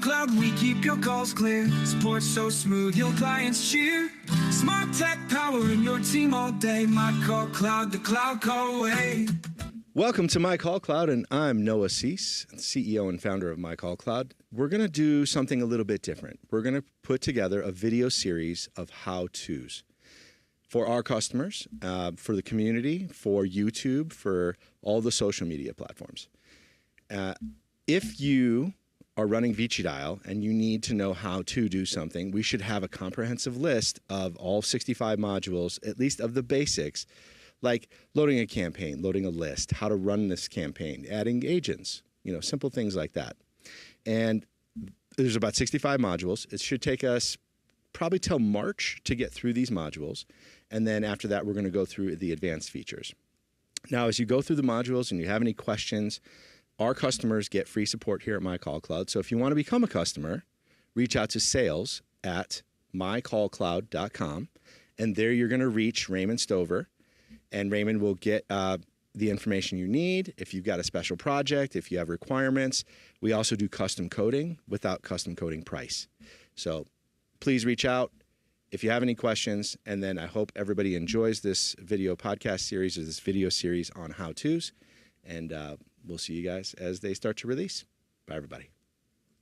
MyCallCloud, we keep your calls clear. Support so smooth, your clients cheer. Smart tech powering your team all day. MyCallCloud, the cloud call away. Welcome to MyCallCloud, and I'm Noah Seis, CEO and founder of MyCallCloud. We're going to do something a little bit different. We're going to put together a video series of how-tos for our customers, for the community, for YouTube, for all the social media platforms. If you are running Vicidial and you need to know how to do something, we should have a comprehensive list of all 65 modules, at least of the basics, like loading a campaign, loading a list, how to run this campaign, adding agents, simple things like that. And there's about 65 modules. It should take us probably till March to get through these modules. And then after that, we're going to go through the advanced features. Now, as you go through the modules and you have any questions, our customers get free support here at MyCallCloud. So if you want to become a customer, reach out to sales at mycallcloud.com. And there you're going to reach Raymond Stover. And Raymond will get the information you need. If you've got a special project, if you have requirements, we also do custom coding without custom coding price. So please reach out if you have any questions. And then I hope everybody enjoys this video podcast series or this video series on how-tos. And we'll see you guys as they start to release. Bye, everybody.